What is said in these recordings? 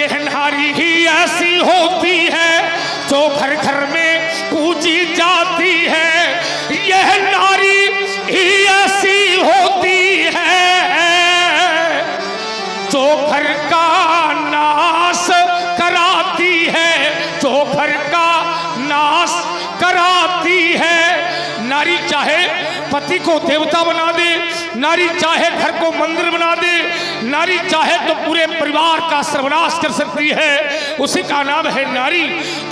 यह नारी ही ऐसी होती है जो घर घर में पूजी जाती है। यह नारी ही ऐसी होती है जो घर का नाश कराती है, जो घर का नाश कराती है। नारी चाहे पति को देवता बना दे, नारी चाहे घर को मंदिर बना दे, नारी चाहे तो पूरे परिवार का सर्वनाश कर सकती है, उसी का नाम है नारी।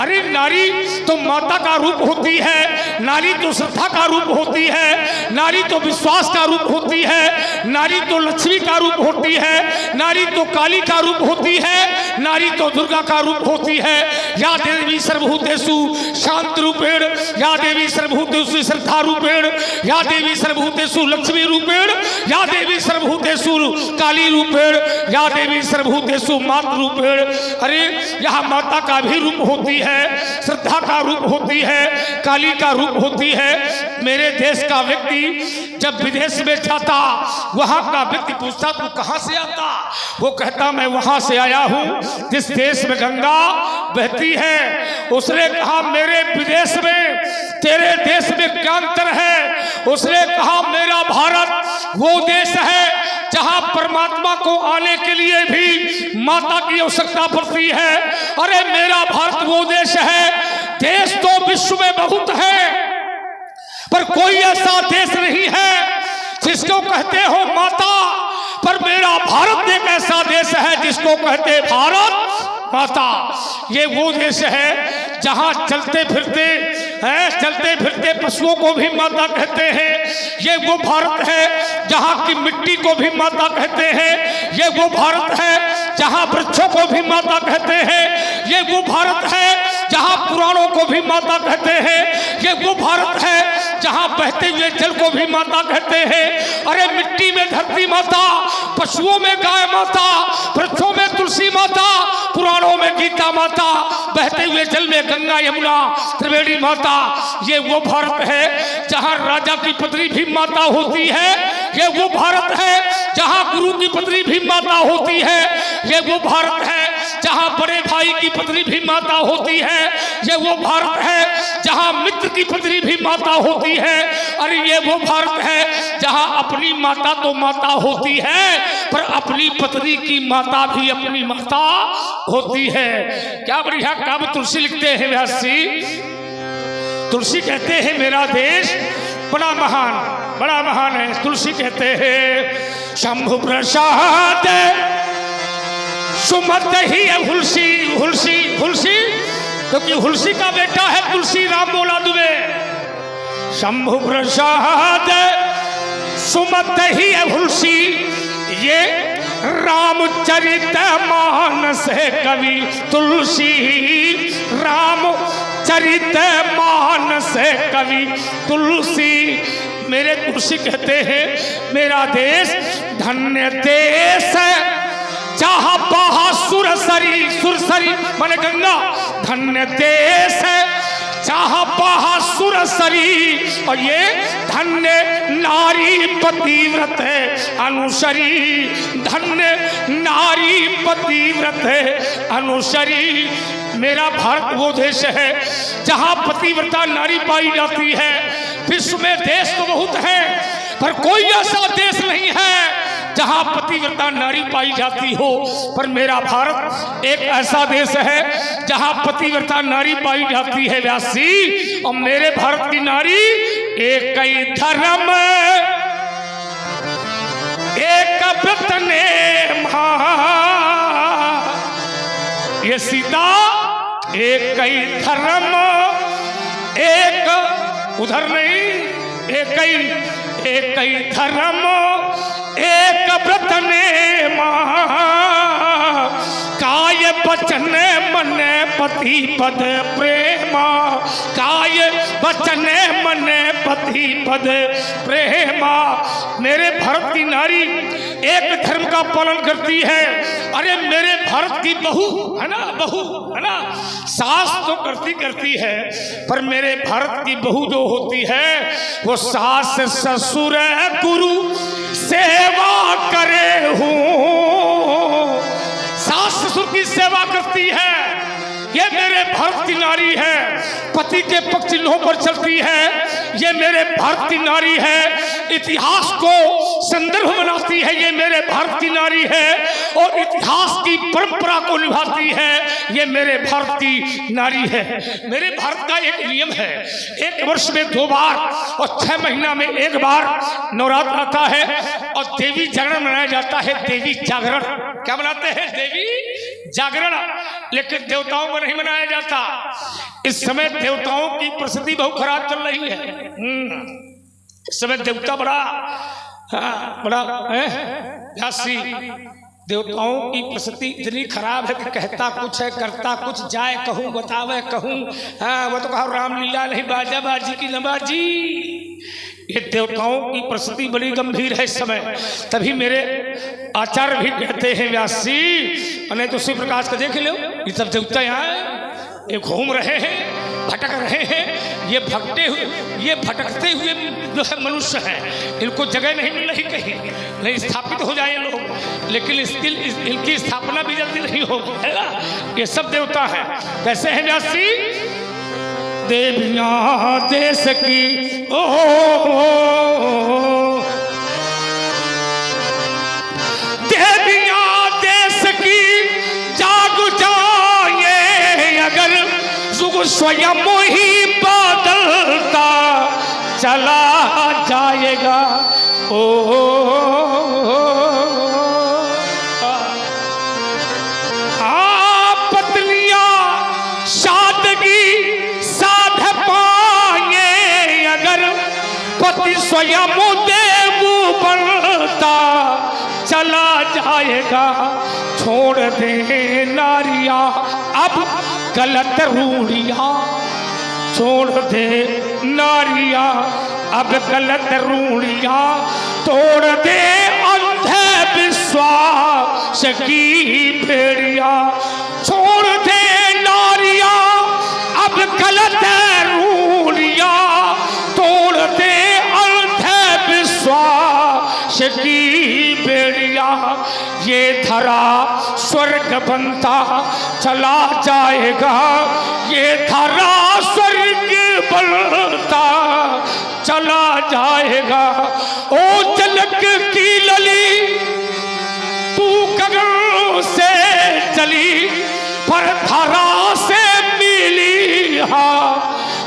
अरे नारी तो माता का रूप होती है, नारी तो श्रद्धा का रूप होती है, नारी तो विश्वास का रूप होती है, नारी तो लक्ष्मी का रूप होती है, नारी तो काली का रूप होती है, नारी तो दुर्गा का रूप होती है। या देवी सर्वभूतेषु शांति रूपेण, या देवी सर्वभूतेषु श्रद्धा रूपेण, या देवी सर्वभूतेषु लक्ष्मी रूपेण, या देवी सर्वभूतेषु काली रूपेण, या देवी सर्वभूतेषु मातृ रूपेण। अरे यहाँ माता का भी रूप होती है, श्रद्धा का रूप होती है, काली का रूप होती है। मेरे देश का व्यक्ति जब विदेश में जाता, वहां का व्यक्ति पूछता तू कहां से आता, वो कहता मैं वहां से आया हूं जिस देश में गंगा बहती है। उसने कहा मेरे विदेश में तेरे देश में क्या अंतर है? उसने कहा मेरा भारत वो देश है जहां परमात्मा को आने के लिए भी माता की आवश्यकता पड़ती है। अरे मेरा भारत वो देश है, देश तो विश्व में बहुत है पर कोई ऐसा देश नहीं है जिसको कहते हो माता, पर मेरा भारत एक ऐसा देश है जिसको कहते भारत माता। ये वो देश है जहां चलते फिरते पशुओं को भी माता कहते हैं। ये वो भारत है जहां की मिट्टी को भी माता कहते हैं। ये वो भारत है जहां वृक्षों को भी माता कहते हैं। ये वो भारत है जहां पुराणों को भी माता कहते हैं। ये वो भारत है जहां बहते हुए जल को भी माता कहते हैं। अरे मिट्टी में धरती माता, पशुओं में गाय माता, वृक्षों में तुलसी माता, पुराणों में गीता माता, बहते हुए जल में गंगा यमुना त्रिवेणी माता। ये वो भारत है जहां राजा की पत्नी भी माता होती है। ये वो भारत है जहां गुरु की पत्नी भी माता होती है। ये वो भारत है जहां बड़े भाई की पत्नी भी माता होती है। ये वो भारत है जहां मित्र की पत्नी भी माता होती है। अरे ये वो भारत है जहां अपनी माता तो माता होती है पर अपनी पत्नी की माता भी अपनी माता होती है। क्या बढ़िया काव्य तुलसी लिखते हैं व्यास जी। तुलसी कहते हैं मेरा देश बड़ा महान है। तुलसी कहते हैं शंभु प्रसाद सुमत ही है हुलसी क्योंकि हुलसी का बेटा है तुलसी, राम बोला दुबे। शंभु प्रसाद सुमत ही है हुलसी, ये रामचरित मानस है कवि तुलसी। रामचरित मानस है कवि तुलसी। मेरे तुलसी कहते हैं मेरा देश धन्य देश है जहाँ बहा सुरसरी माने गंगा। धन्य देश है जहाँ बहा सुरसरी, और ये धन्य नारी पतिव्रत है अनुसरी। धन्य नारी पतिव्रत है अनुसरी। मेरा भारत वो देश है जहाँ पतिव्रता नारी पाई जाती है। विश्व में देश तो बहुत है पर कोई ऐसा देश नहीं है जहां पतिव्रता नारी पाई जाती हो। पर मेरा भारत एक ऐसा देश है जहां पतिव्रता नारी पाई जाती है व्यास जी। और मेरे भारत की नारी एक ही धर्म एक व्रत ने मां। ये सीता एक ही धर्म एक उधर नहीं, एक ही धर्म एक व्रत ने मां। काय वचन मन पति पद प्रेमा। काय वचन मन पति पद प्रेमा। मेरे भारत की नारी एक धर्म का पालन करती है। अरे मेरे भारत की बहू है ना, सास तो करती है पर मेरे भारत की बहू जो होती है वो सास ससुर गुरु सेवा करे हूँ। सास ससुर की सेवा भारतीय नारी है, पति के पक्ष चिन्हों पर चलती है, ये मेरे भारतीय नारी है। इतिहास को संदर्भ बनाती है, ये मेरे भारतीय नारी है। और इतिहास की परंपरा को निभाती है, ये मेरे भारतीय नारी है। मेरे भारत का एक नियम है, एक वर्ष में 2 बार और 6 महीना में 1 बार नवरात्र आता है और देवी जागरण मनाया जाता है। देवी जागरण क्या मनाते हैं? देवी जागरण। लेकिन देवताओं में नहीं मनाया जाता। इस समय देवताओं की परिस्थिति बहुत खराब चल रही है। इस समय देवता बड़ा व्यासी, देवताओं की परिस्थिति इतनी खराब है कि कहता कुछ है करता कुछ, जाए कहूँ बतावे कहूँ। वो तो कहा रामलीला नहीं बाजा बाजी की नबाजी। ये देवताओं की परिस्थिति बड़ी गंभीर है इस समय। तभी मेरे आचार्य भी कहते हैं व्यास जी, नहीं तो शिव प्रकाश का देख लो, ये सब देवता यहाँ ये घूम रहे हैं, भटक रहे हैं। ये भटकते हुए जो है मनुष्य हैं, इनको जगह नहीं मिल रही, कहीं नहीं स्थापित हो जाए लोग। लेकिन इनकी स्थापना भी जल्दी नहीं होगी, है ना। ये सब देवता हैं। कैसे हैं व्यास जी? देवियाँ देश की ओ देवियाँ देश की जाग जाए अगर, जुग स्वयं ही बदलता चला जाएगा। पत्नियां सादगी साध पाए अगर, पति स्वयं देव बनता चला जाएगा। छोड़ दे नारियां अब गलत रूढ़ियां, छोड़ दे नारियां अब गलत रूढ़ियां, तोड़ दे अंधे विश्वास की भेड़िया। छोड़ दे नारियां अब गलत रूढ़ियां, तोड़ दे अंधे विश्वास की भेड़िया। ये धरा स्वर्ग बनता चला जाएगा, ये धरा स्वर्ग बनता चला जाएगा। ओ जनक की लली तू गगन से चली, पर धरा से मिली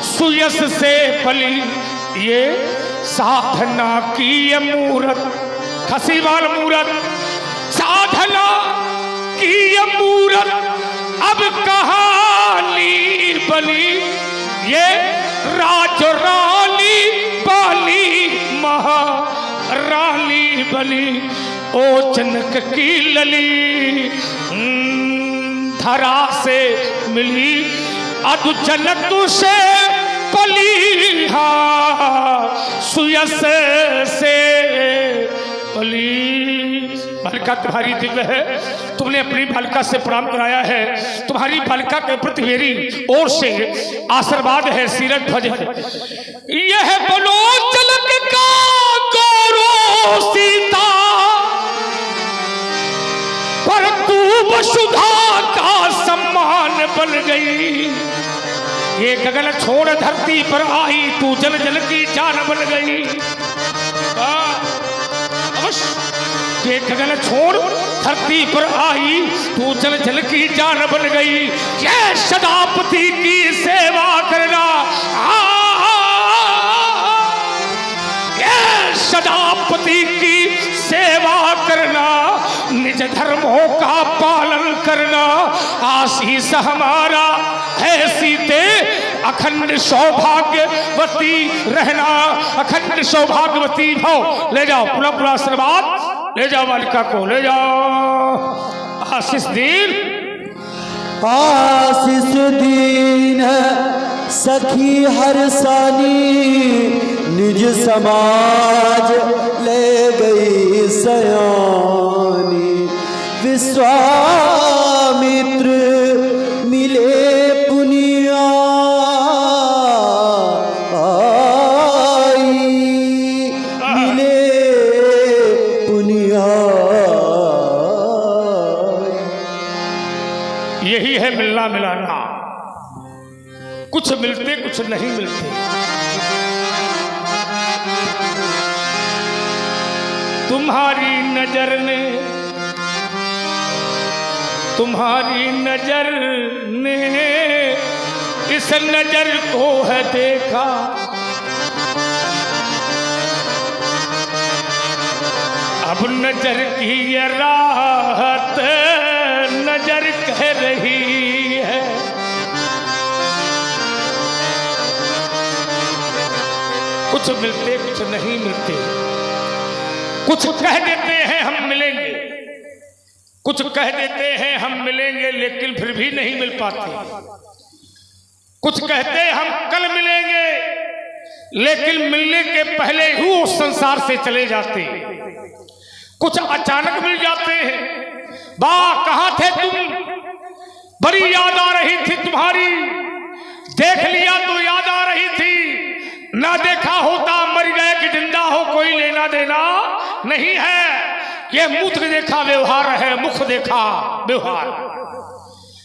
सुयस से पली। ये साधना की ये मूरत, खसीवाल मूरत, साधना की ये मूरत अब कहानी बनी। ये राज रानी बनी, महारानी बनी। ओ जनक की लली धरा से मिली, अधु जनक से पली, सुयस से पली। बालिका तुम्हारी दिव्य है, तुमने अपनी बालिका से प्रणाम कराया है। तुम्हारी बालिका के प्रति मेरी ओर से आशीर्वाद है, सीरत ध्वज है। यह बनो तिलक का गौरव सीता, पर तू वसुधा का सम्मान बन गई। ये गगन छोड़ धरती पर आई, तू जल जल की जान बन गई। ये गगन छोड़ धरती पर आई, तू जल जल की जान बन गई। ये सदापति की सेवा करना, ये सदापति की सेवा करना, निज धर्मों का पालन करना। आशीष हमारा है सीते, अखंड सौभाग्यवती रहना, अखंड सौभाग्यवती भव। ले जाओ पूरा पूरा आशीर्वाद, ले जाओ बालिका को, ले जाओ। आशीष दीन, आशीष दीन सखी हर सानी, निज समाज ले गई सयानी। विश्वामित्र मिले पुनिया आई, मिले पुनिया। यही है मिलना मिलाना। कुछ मिलते कुछ नहीं मिलते। तुम्हारी नजर ने इस नजर को है देखा, अब नजर की ये राहत नजर कह रही है। कुछ मिलते कुछ नहीं मिलते। कुछ कह देते हैं हम मिलेंगे, कुछ कह देते हैं हम मिलेंगे, लेकिन फिर भी नहीं मिल पाते। कुछ कहते हैं हम कल मिलेंगे, लेकिन मिलने के पहले ही उस संसार से चले जाते। कुछ अचानक मिल जाते हैं। वाह कहाँ थे तुम, बड़ी याद आ रही थी तुम्हारी, देख लिया तो याद आ रही थी, ना देखा होता मर गए कि जिंदा हो कोई लेना देना नहीं है। ये मुख देखा व्यवहार है, मुख देखा व्यवहार।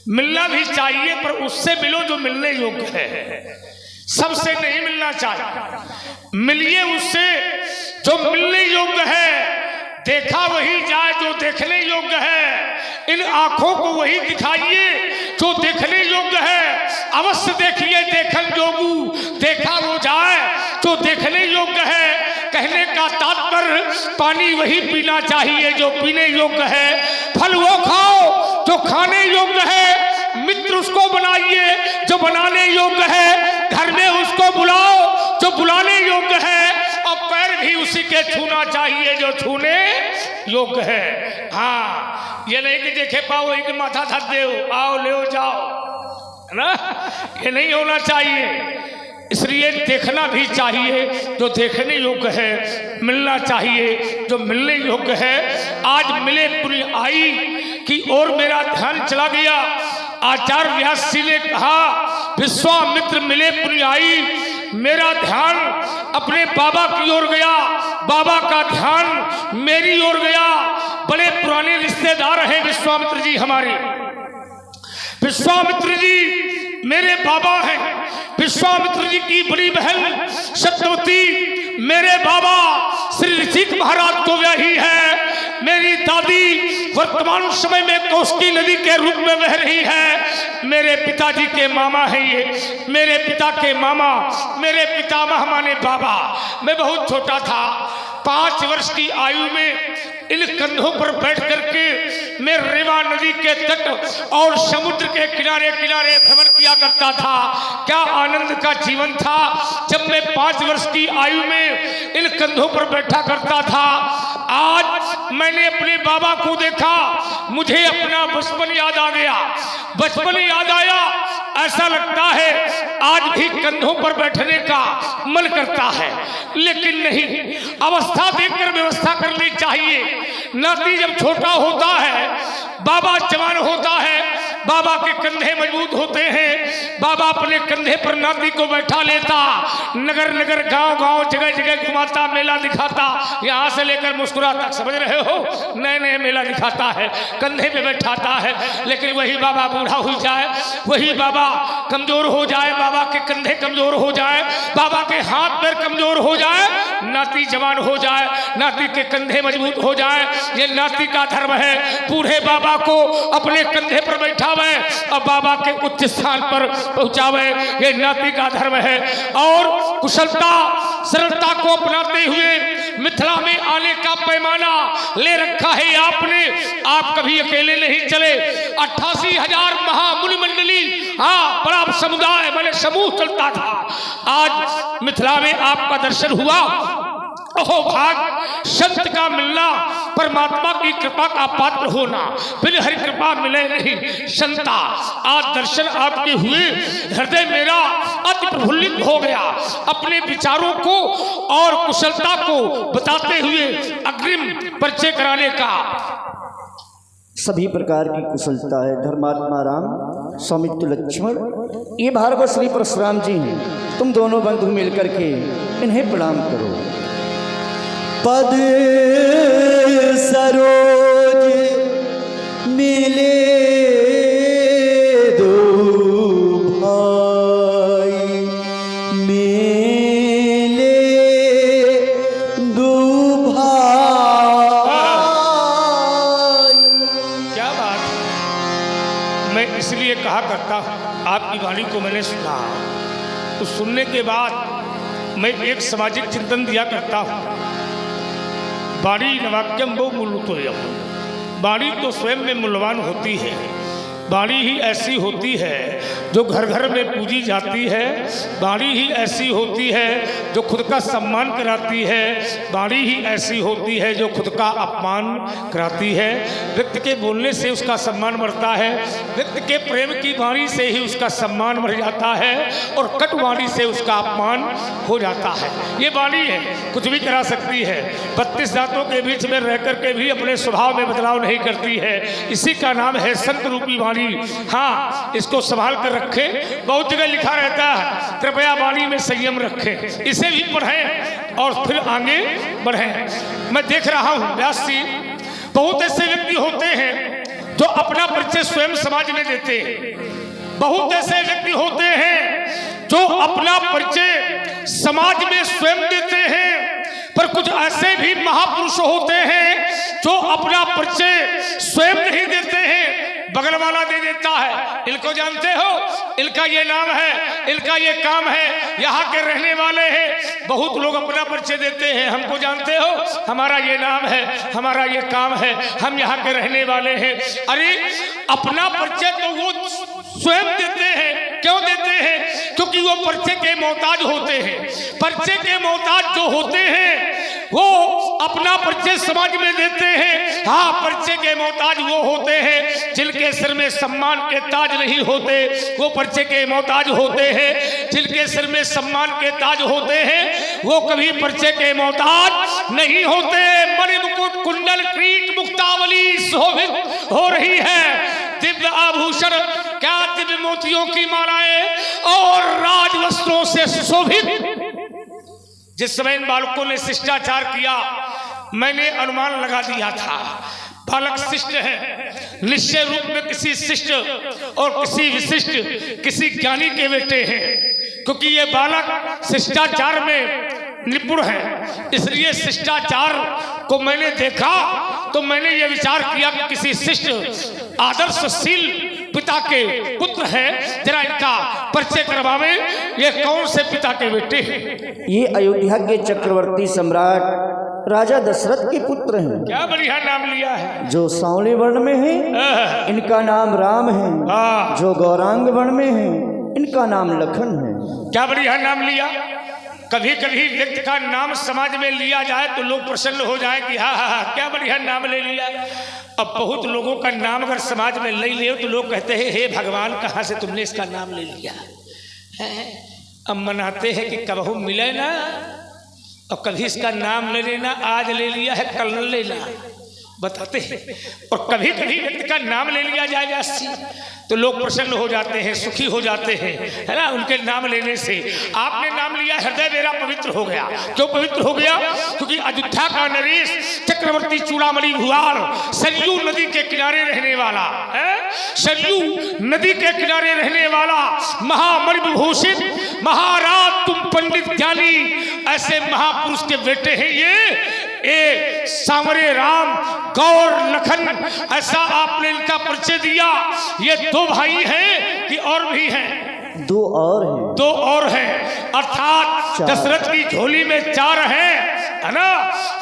मिलना भी चाहिए पर उससे मिलो जो मिलने योग्य है, सबसे नहीं मिलना चाहिए। मिलिए उससे जो मिलने योग्य है, देखा वही जाए जो देखने योग्य है। इन आंखों को वही दिखाइए जो देखने योग्य है। अवश्य देखिए देखन जोगू, देखा वो जाए जो देखने योग्य है। कहने का तात्पर्य पानी वही पीना चाहिए जो पीने योग्य है। फल वो खाओ जो खाने योग्य है। मित्र उसको बनाइए जो बनाने योग्य है। घर में उसको बुलाओ जो बुलाने योग्य है। और पैर भी उसी के छूना चाहिए जो छूने योग्य है। हाँ, ये नहीं कि देखे पाओ एक माथा धर दो, आओ ले जाओ, है ना, ये नहीं होना चाहिए। इसलिए देखना भी चाहिए जो देखने योग्य है, मिलना चाहिए जो मिलने योग्य है। आज मिले पूरी आई की ओर मेरा ध्यान चला गया। आचार्य व्यास जी ने कहा विश्वामित्र मिले पूरी आई, मेरा ध्यान अपने बाबा की ओर गया, बाबा का ध्यान मेरी ओर गया। बड़े पुराने रिश्तेदार हैं विश्वामित्र जी हमारे। विश्वामित्र जी मेरे बाबा हैं। विश्वामित्र जी की बड़ी बहन सत्यवती मेरे बाबा श्री ऋषिक महाराज को व्याही है। मेरी दादी वर्तमान समय में कोसी नदी के रूप में बह रही है। मेरे पिताजी के मामा है ये, मेरे पिता के मामा, मेरे पितामह माने बाबा। मैं बहुत छोटा था, 5 वर्ष की आयु में इन कंधों पर बैठ करके मैं रेवा नदी के तट और समुद्र के किनारे किनारे भ्रमण किया करता था। क्या आनंद का जीवन था जब मैं 5 वर्ष की आयु में इन कंधों पर बैठा करता था। आज मैंने अपने बाबा को देखा, मुझे अपना बचपन याद आ गया। बचपन याद आया, ऐसा लगता है आज भी कंधों पर बैठने का मन करता है, लेकिन नहीं, अवस्था देखकर व्यवस्था करनी चाहिए। नाती जब छोटा होता है, बाबा जवान होता है, बाबा के कंधे मजबूत होते हैं, बाबा अपने कंधे पर नाती को बैठा लेता, नगर नगर गांव गांव जगह जगह घुमाता, मेला दिखाता, यहाँ से लेकर मुस्कुराता, समझ रहे हो, नए नए मेला दिखाता है, कंधे पे बैठाता है। लेकिन वही बाबा बूढ़ा हो जाए, वही बाबा कमजोर हो जाए, बाबा के कंधे कमजोर हो जाए, बाबा के हाथ पैर कमजोर हो जाए, नाती जवान हो जाए, नाती के कंधे मजबूत हो जाए। ये नाती का धर्म है, बूढ़े बाबा को अपने कंधे पर बैठावे और बाबा के उच्च स्थान पर पहुंचावे, ये नाती का धर्म है। और कुशलता सरलता को अपनाते हुए मिथिला में आने का पैमाना ले रखा है आपने। आप कभी अकेले नहीं चले, 88,000 महामुनि मंडली, हाँ, बड़ा समुदाय मैंने समूह चलता था। आज मिथिला में आपका दर्शन हुआ, ओहो भाग, संत का मिलना, परमात्मा की कृपा का पात्र होना, बिन हरि कृपा मिले नहीं संता। आज दर्शन आपके हुए, हृदय मेरा अति प्रफुल्लित हो गया। अपने विचारों को और कुशलता को बताते हुए अग्रिम परिचय कराने का। सभी प्रकार की कुशलता है। धर्मात्मा राम, सौमित्र लक्ष्मण, ये भार्गव श्री परशुराम जी हैं। तुम दोनों बंधु मिलकर के इन्हें प्रणाम करो। पद सरोज मिले दो भाई, मैं इसलिए कहा करता हूँ, आपकी वाणी को मैंने सुना तो सुनने के बाद मैं एक सामाजिक चिंतन दिया करता हूँ। वाणी नवाक्यम वो मूल्यतोयम, वाणी तो स्वयं में मूल्यवान होती है। वाणी ही ऐसी होती है जो घर घर में पूजी जाती है। वाणी ही ऐसी होती है जो खुद का सम्मान कराती है। वाणी ही ऐसी होती है जो खुद का अपमान कराती है। व्यक्ति के बोलने से उसका सम्मान बढ़ता है, व्यक्ति के प्रेम की वाणी से ही उसका सम्मान बढ़ जाता है और कट वाणी से उसका अपमान हो जाता है। ये वाणी है, कुछ भी करा सकती है। 32 दांतों के बीच में रह कर के भी अपने स्वभाव में बदलाव नहीं करती है। इसी का नाम है संत रूपी वाणी। हाँ, इसको संभाल कर रखें। बहुत जगह लिखा रहता है कृपया वाणी में संयम रखें। इसे भी पढ़ें और फिर आगे बढ़ें। मैं देख रहा हूँ व्यास जी, बहुत ऐसे व्यक्ति होते हैं जो अपना परिचय स्वयं समाज में देते हैं। बहुत ऐसे व्यक्ति होते हैं जो अपना परिचय समाज में स्वयं देते हैं, पर कुछ ऐसे भी महापुरुष होते हैं जो अपना परिचय स्वयं नहीं देते हैं, बगल वाला दे देता है। इनको जानते हो, इनका ये नाम है, इनका ये काम है, यहाँ के रहने वाले हैं। बहुत लोग अपना परिचय देते हैं, हमको जानते हो, हमारा ये नाम है, हमारा ये काम है, हम यहाँ के रहने वाले हैं। अरे अपना परिचय तो वो स्वयं देते हैं। क्यों देते हैं? क्योंकि वो परिचय के मोहताज होते हैं। परिचय के मोहताज जो होते हैं वो अपना परिचय समाज में देते हैं। हाँ, परिचय के मोहताज वो होते हैं जिनके सिर में सम्मान के ताज नहीं होते, वो परिचय के मोहताज होते हैं। जिनके सिर में सम्मान के ताज होते हैं वो कभी परिचय के मोहताज नहीं होते। मणि मुकुट कुंडल क्रीट मुक्तावली शोभित हो रही है, दिव्य आभूषण क्या दिव्य मोतियों की मालाएं और राज वस्त्रों से सुशोभित। जिस समय इन बालकों ने शिष्टाचार किया, मैंने अनुमान लगा दिया था बालक शिष्ट है, निश्चय रूप में किसी शिष्ट और किसी विशिष्ट, किसी ज्ञानी के बेटे हैं। क्योंकि ये बालक शिष्टाचार में निपुण है, इसलिए शिष्टाचार को मैंने देखा तो मैंने ये विचार किया कि किसी शिष्ट आदर्शशील पिता के पुत्र है, जरा इनका परिचय करवावे। ये कौन से पिता के बेटे हैं? ये अयोध्या के चक्रवर्ती सम्राट राजा दशरथ के पुत्र हैं। क्या बढ़िया नाम लिया है। जो सांवले वर्ण में है इनका नाम राम है, जो गौरांग वर्ण में है इनका नाम लखन है। क्या बढ़िया नाम लिया। कभी कभी व्यक्ति का नाम समाज में लिया जाए तो लोग प्रसन्न हो जाए कि हाँ हाँ हाँ क्या बढ़िया नाम ले लिया। अब बहुत लोगों का नाम अगर समाज में ले लियो तो लोग कहते हैं हे भगवान, कहाँ से तुमने इसका नाम ले लिया है। अब मनाते हैं कि कबहू मिले ना और कभी इसका नाम ले लेना, आज ले लिया है कल न लेना, बताते हैं। और कभी कभी व्यक्ति का नाम ले लिया जाए तो लोग प्रसन्न हो जाते हैं, सुखी हो जाते हैं, है ना, उनके नाम लेने से। आपने नाम लिया, हृदय मेरा पवित्र हो गया। क्यों पवित्र हो गया? क्योंकि अयोध्या का नरेश चक्रवर्ती चूड़ामणि भूआल सरयू नदी के किनारे रहने वाला है, सरयू नदी के किनारे रहने वाला महामणि विभूषित महाराज, तुम पंडित ज्ञानी ऐसे महापुरुष के बेटे हैं ये सांवरे राम गौर लखन, ऐसा आपने इनका परिचय दिया। ये दो भाई हैं कि और भी हैं? दो और हैं। दो और हैं, अर्थात दशरथ की झोली में 4 हैं, है ना।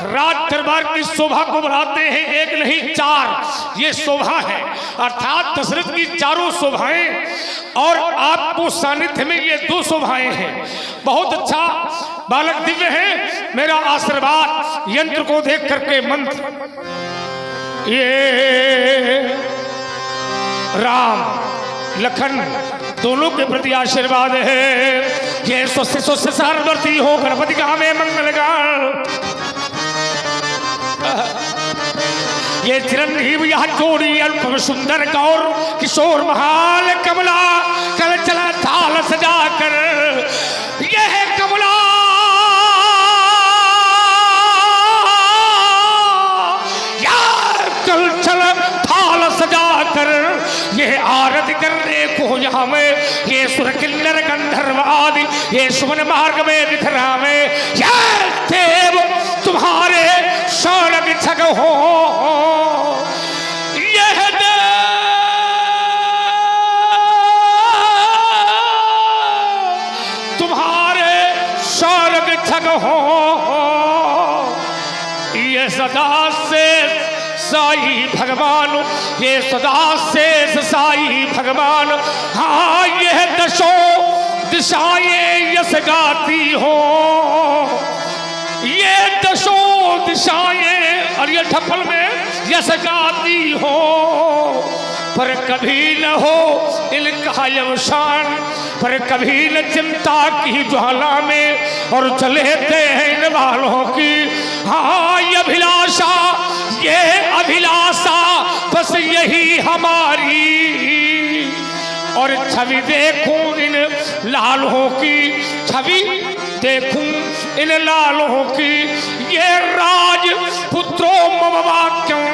राज दरबार की शोभा को बढ़ाते हैं, एक नहीं 4 ये शोभा है, अर्थात दशरथ की 4 शोभाएं और आपको सानिध्य में ये 2 शोभाएं हैं। बहुत अच्छा बालक दिव्य है। मेरा आशीर्वाद यंत्र को देख करके मंत्र, ये राम लखन दोनों के प्रति आशीर्वाद है। ये स्वस्थ सारवर्ती हो गणपति का में मंगल गान। ये चिरंजीव यह जोड़ी अल्प सुंदर गौर किशोर महाल कमला कल चला थाल सजा कर। यह कमला सजा कर ये आरती करने को यहाँ में, ये सुर किन्नर गंधर्व आदि ये सुमन मार्ग में बिखरा में, ये देव तुम्हारे शरण छग हो। यह देव सदा शेष साई भगवान, ये सदा शेष साई भगवान। हाँ यह दशों दिशाएं यस गाती हो, ये दशों दिशाएं और ये ठप्पल में यस गाती हो, पर कभी न हो इनका अवसान, पर कभी न चिंता की ज्वाला में और जलते हैं इन वालों की। हाँ ये अभिलाषा, ये अभिलाषा बस यही हमारी, और छवि देखूं इन लालों की, छवि देखूं इन लालों की। ये राज पुत्रों मम वाक्यों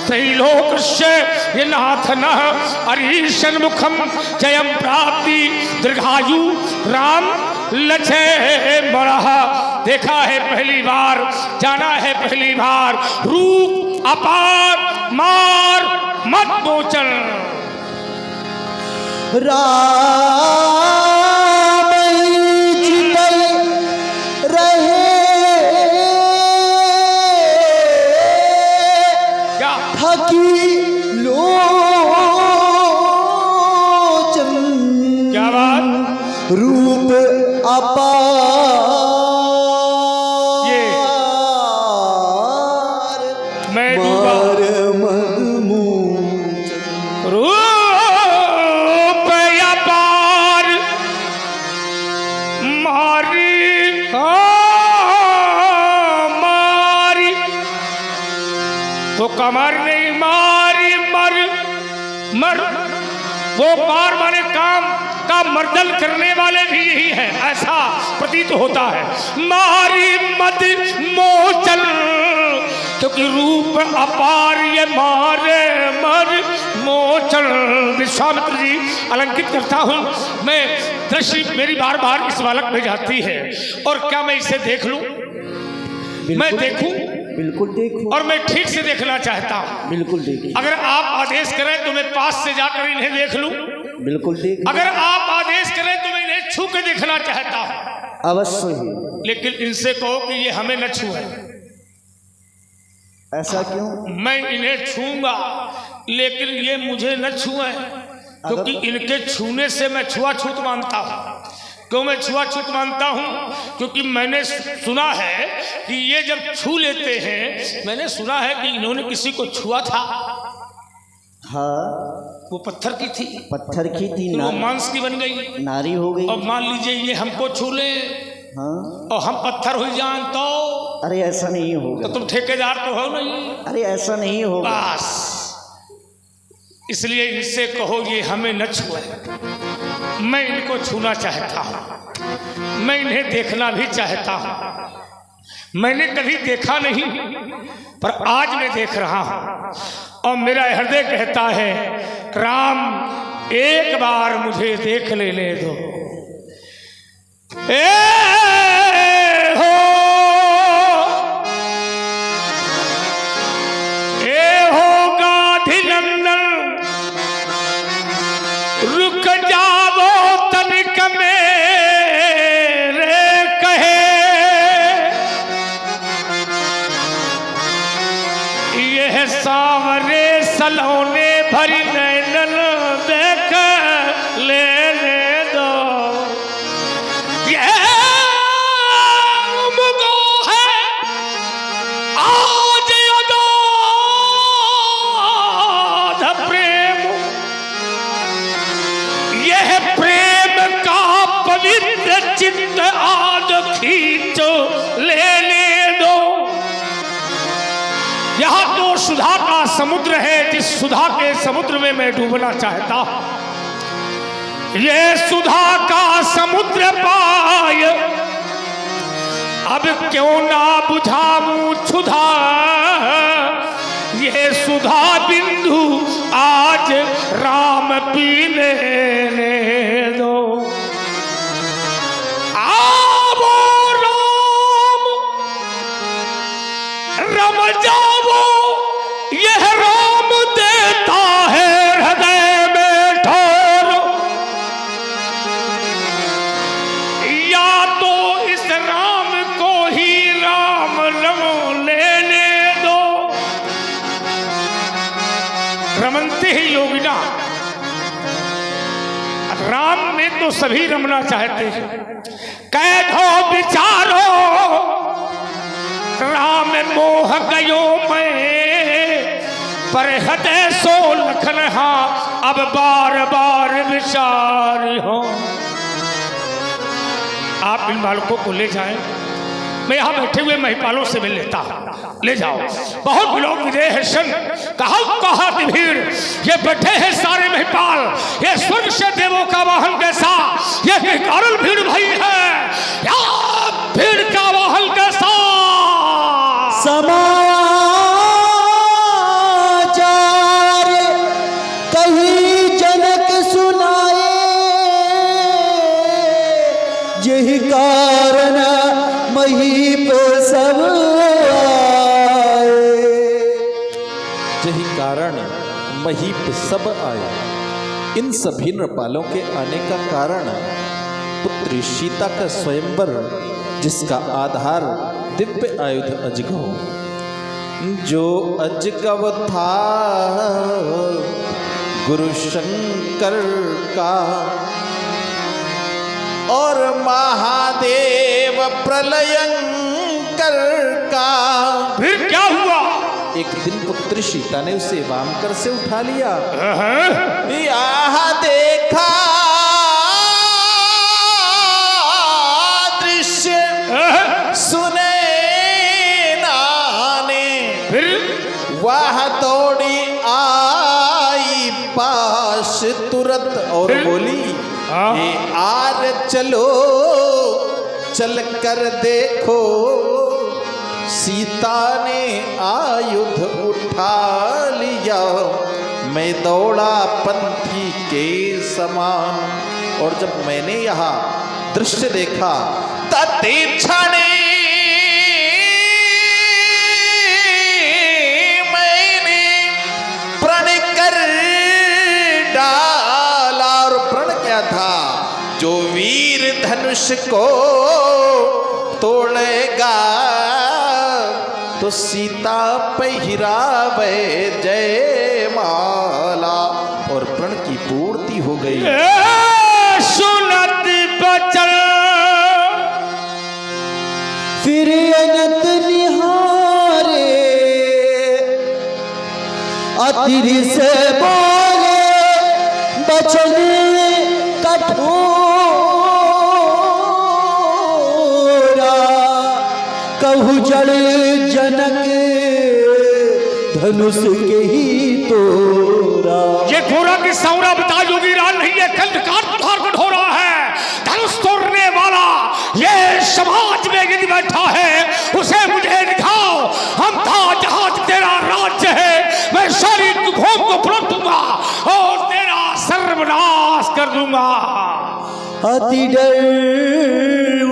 त्रैलोक्य ये नाथ न अरीशन मुखम जयम प्राप्ति दीर्घायु राम लक्ष्य मरहा। देखा है पहली बार, जाना है पहली बार, रूप अपार मार मत मोचन। राम जितै रहे थकी लोचन, क्या बात, रूप अपार ये मैं डूबा रूप अपार मारी मारी, वो कमर नहीं मारी मर मर, वो मार माने काम का मर्दन करने वाले भी यही है, ऐसा प्रतीत होता है। मारी मद मोचन, क्योंकि रूप अपार ये मारे मर मोचन। विश्वामित्र जी अलंकित करता हूं मैं, दृष्टि मेरी बार बार इस बालक में जाती है, और क्या मैं इसे देख लूं? मैं देखूं? बिल्कुल देखूं। और मैं ठीक से देखना चाहता हूं। बिल्कुल देखूं। अगर आप आदेश करें तो मैं पास से जाकर इन्हें देख लूं। बिल्कुल देख। अगर आप आदेश करें तो मैं इन्हें छू के देखना चाहता हूं। अवश्य ही। लेकिन इनसे कहो कि ये हमें न छुए। ऐसा क्यों? मैं इन्हें छूंगा लेकिन ये मुझे न छुए, क्योंकि इनके छूने से मैं छुआछूत मानता हूं। क्यों मैं छुआछूत मानता हूं? क्योंकि मैंने सुना है कि ये जब छू लेते हैं, मैंने सुना है कि इन्होंने किसी को छुआ था। हाँ, वो पत्थर की थी, पत्थर की थी, वो मांस की बन गई, नारी हो गई। और मान लीजिए ये हमको छू ले, हाँ, और हम पत्थर हो जाएं तो? अरे ऐसा नहीं होगा। तो तुम ठेकेदार तो हो नहीं। अरे ऐसा नहीं होगा। बस इसलिए इनसे कहो ये हमें न छुए। मैं इनको छूना चाहता हूं, मैं इन्हें देखना भी चाहता हूं। मैंने कभी देखा नहीं, पर आज मैं देख रहा हूं, और मेरा हृदय कहता है राम एक बार मुझे देख लेने दो। ए हो गाधी नंदन, रुक जाओ तनिक मेरे कहे, यह सांवरे सलोने भरी नैनन देख लेने दो। यह मुगो है आज अगाध प्रेम, यह प्रेम का पवित्र चित्त आज खींच लेने दो। यह तो सुधा का समुद्र है, जिस सुधा के समुद्र में मैं डूबना चाहता हूं। ये सुधा का समुद्र पाय, अब क्यों ना बुझाऊं क्षुधा, ये सुधा बिंदु आज राम पी लेने दो। आवो राम रम जाओ, यह राम देता है हृदय में ठोर, या तो इस राम को ही राम रम लेने दो। रमनते ही योगिना। राम में तो सभी रमना चाहते हैं। कैधो विचारो राम मोह गयो मैं, पर हृदय सो लखनहा अब बार बार विचार हो। आप इन बालकों को ले जाएं, मैं यहाँ बैठे हुए महिपालों से मिल लेता हूँ। ले जाओ। बहुत लोग विदेह है सन, कहा भीड़, ये बैठे हैं सारे महिपाल, ये स्वर्ग से देवों का वाहन कैसा, ये कारण भीड़ भाई है, या भीड़ का वाहन कैसा। समाचार कहीं जनक सुनाए, यही कारण महीप सब आए। यही कारण महीप सब आए। इन सभी नृपालों के आने का कारण पुत्री सीता का स्वयंवर, जिसका आधार दिव्य आयुध अजगव, जो अजगव था गुरु शंकर का, और महादेव प्रलयंकर का। फिर क्या हुआ? एक दिन पुत्री सीता ने उसे वामकर से उठा लिया। यहाँ देखा दृश्य सुने नाने, फिर वह दौड़ी आई पास तुरंत और बोली, ये आर चलो चल कर देखो, सीता ने आयुध उठा लिया, मैं दौड़ा पंथी के समान। और जब मैंने यहाँ दृश्य देखा, तत्क्षणे मैंने प्रण कर डाला। और प्रण क्या था? जो वीर धनुष को तोड़ेगा तो सीता पहिरावे जय माला। और प्रण की पूर्ति हो गई। सुनत बचन फिर अनत निहारे, अतिरि से बोले बचन कठोरा, कहु जड़ जनक धनुष के ही तोरा। ये घोड़ा की सौरा बता योगी राज नहीं है, कल धार कठोरा है, धनुष तोड़ने वाला ये समाज में यदि बैठा है, उसे मुझे दिखाओ। हम था जहाज तेरा राज्य है, मैं सारी भूम को पलट दूंगा और तेरा सर्वनाश कर दूंगा। अति डर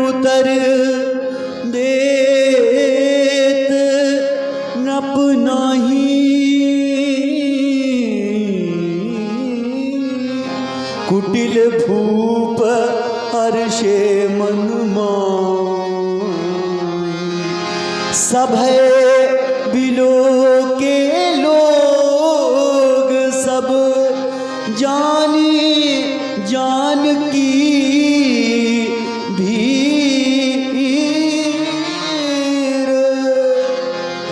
उतर देत नप नाही, कुटिल भूप हर्षे मन सभय बिलो के लोग सब जानी जान की भीर,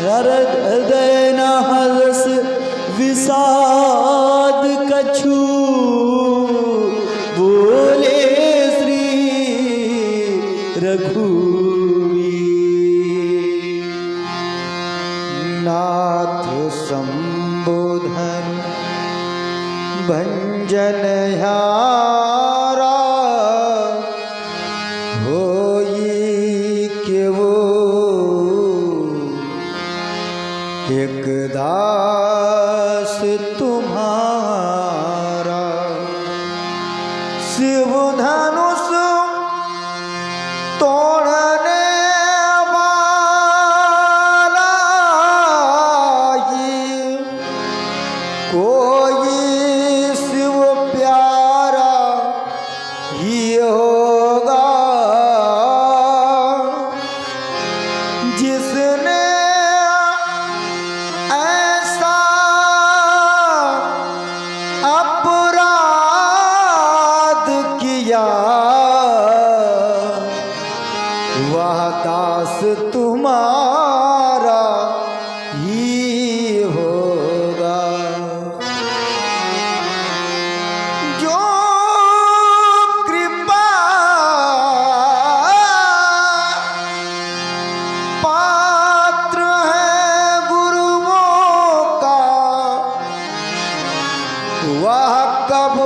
हृदय न हर्ष विषाद कछु, बोले श्री रघुवीर। नाथ संबोधन भंजन हारा, होई के वो एक दास तुम्हारा। शिव धनुष तोड़ने वाला ये कोई शिव प्यारा ही होगा, जिसने ऐसा नाश तुम्हारा ही होगा। जो कृपा पात्र है गुरुओं का, वह कब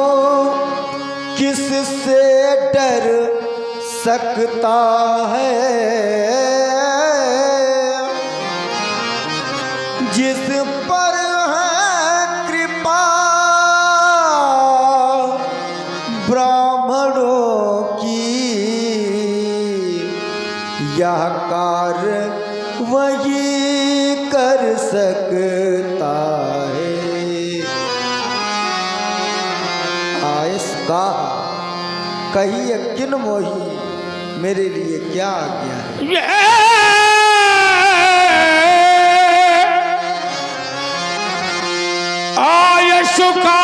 किससे डर सकता है। जिस पर है कृपा ब्राह्मणों की, यह कार्य वही कर सकता है। आयस का कही यज्ञ मोही, मेरे लिए क्या आज्ञा है। आयश का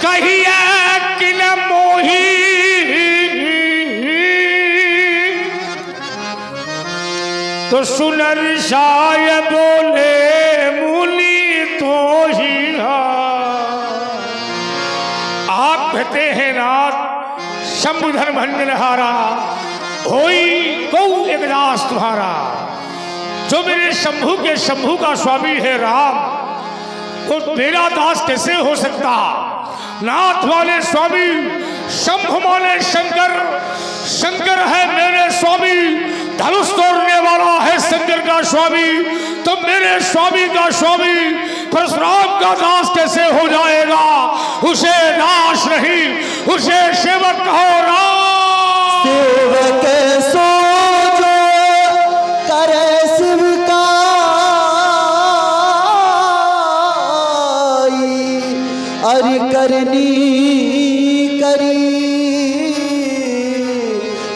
कहिए कि न मोही, तो सुनर शाय बोले मुनि तो ही। आप कहते हैं नाथ शंभु धर्मभंजन हारा, होई गौ एक दास तुम्हारा। जो मेरे शंभु का स्वामी है राम, तो मेरा दास कैसे हो सकता। नाथ वाले स्वामी, शंभु माने शंकर, शंकर है मेरे स्वामी। धनुष तोड़ने वाला है शंकर का स्वामी, तो मेरे स्वामी का स्वामी परशुराम का दास कैसे हो जाएगा। उसे दास नहीं, उसे सेवक कहो राम। सेवक सो जो करे शिव का, अरि करनी करी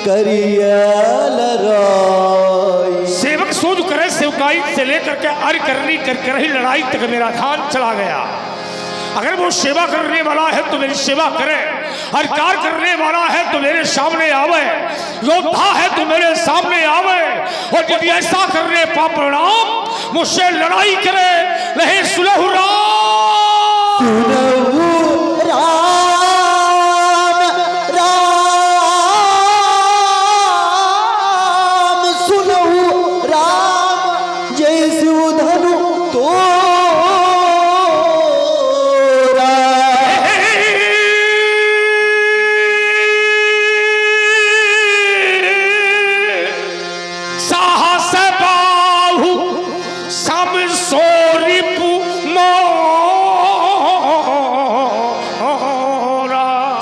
करियल राई। सेवक सोच करे सेवकाई से लेकर के अर्घ करनी कर ही लड़ाई तक मेरा ध्यान चला गया। अगर वो सेवा करने वाला है तो मेरी सेवा करे, हरकार करने वाला है तो मेरे सामने आवे, योद्धा है तो मेरे सामने आवे। और यदि ऐसा करने पाप प्रणाम मुझसे लड़ाई करे, रहे सुलह राम।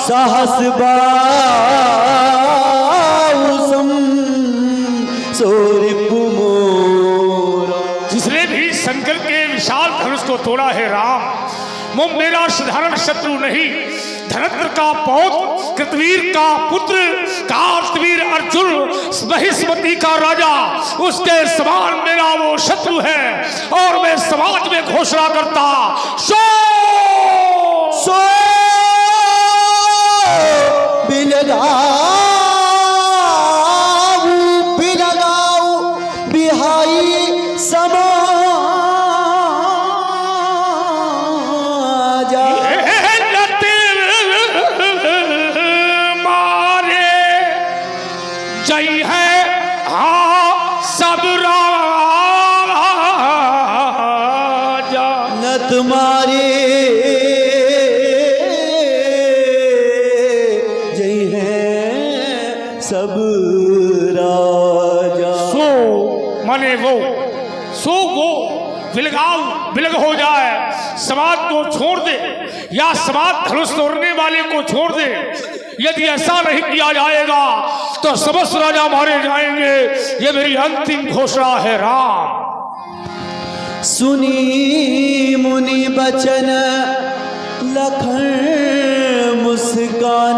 सहस बाउसम सोरिपु मोरा। जिसने भी शंकर के विशाल धनुष को तोड़ा है राम, वो मेरा साधारण शत्रु नहीं। धनत्र का पौत्र, कृतवीर का पुत्र, कार्तवीर अर्जुन, महिष्मति का राजा, उसके समान मेरा वो शत्रु है। और मैं समाज में घोषणा करता, सो बिलगाऊ बिहाई समाजा। मारे जय है हाँ सब राजा, नत मारे सब राजा। सो माने वो, सो वो विलग हो जाए, समाज को छोड़ दे, या समाज धनुष तोड़ने वाले को छोड़ दे। यदि ऐसा नहीं किया जाएगा तो समस्त राजा मारे जाएंगे। ये मेरी अंतिम घोषणा है राम। सुनी मुनि बचन लखन मुस्कान।